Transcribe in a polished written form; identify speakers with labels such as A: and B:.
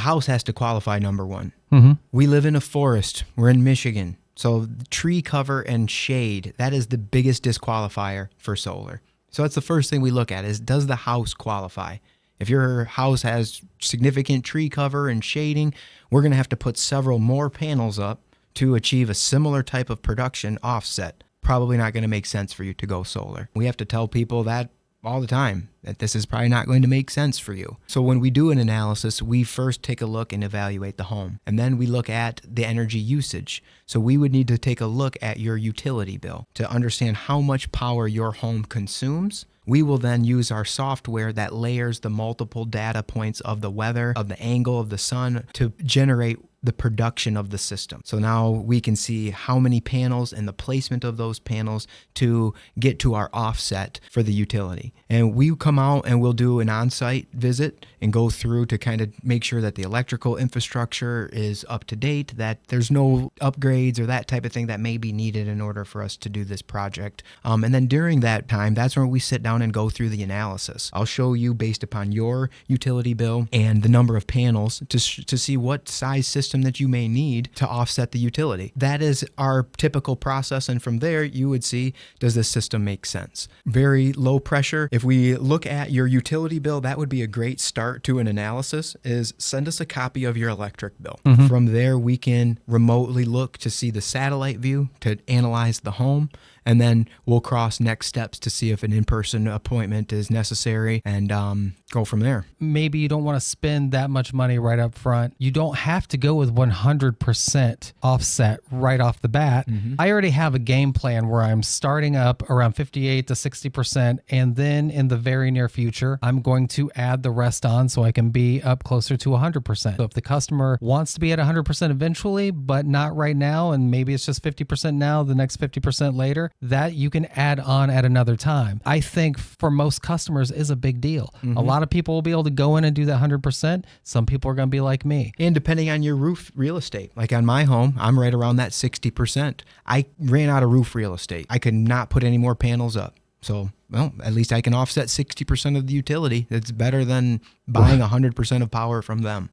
A: house has to qualify, number one.
B: Mm-hmm.
A: We live in a forest. We're in Michigan. So tree cover and shade, that is the biggest disqualifier for solar. So that's the first thing we look at is, does the house qualify? If your house has significant tree cover and shading, we're going to have to put several more panels up to achieve a similar type of production offset. Probably not going to make sense for you to go solar. We have to tell people that all the time, that this is probably not going to make sense for you. So when we do an analysis, we first take a look and evaluate the home. And then we look at the energy usage. So we would need to take a look at your utility bill to understand how much power your home consumes. We will then use our software that layers the multiple data points of the weather, of the angle of the sun, to generate the production of the system. So now we can see how many panels and the placement of those panels to get to our offset for the utility. And we come out and we'll do an on-site visit and go through to kind of make sure that the electrical infrastructure is up to date, that there's no upgrades or that type of thing that may be needed in order for us to do this project. And then during that time, that's where we sit down and go through the analysis. I'll show you based upon your utility bill and the number of panels to see what size system that you may need to offset the utility. That is our typical process. And from there, you would see, does this system make sense? Very low pressure. If we look at your utility bill, that would be a great start to an analysis, is send us a copy of your electric bill.
B: Mm-hmm.
A: From there, we can remotely look to see the satellite view to analyze the home. And then we'll cross next steps to see if an in-person appointment is necessary and go from there.
B: Maybe you don't want to spend that much money right up front. You don't have to go with 100% offset right off the bat.
A: Mm-hmm.
B: I already have a game plan where I'm starting up around 58 to 60%. And then in the very near future, I'm going to add the rest on so I can be up closer to 100%. So if the customer wants to be at 100% eventually, but not right now, and maybe it's just 50% now, the next 50% later, that you can add on at another time. I think for most customers is a big deal.
A: Mm-hmm.
B: A lot of people will be able to go in and do that 100%. Some people are going to be like me.
A: And depending on your roof real estate, like on my home, I'm right around that 60%. I ran out of roof real estate. I could not put any more panels up. So, well, at least I can offset 60% of the utility. It's better than buying 100% of power from them.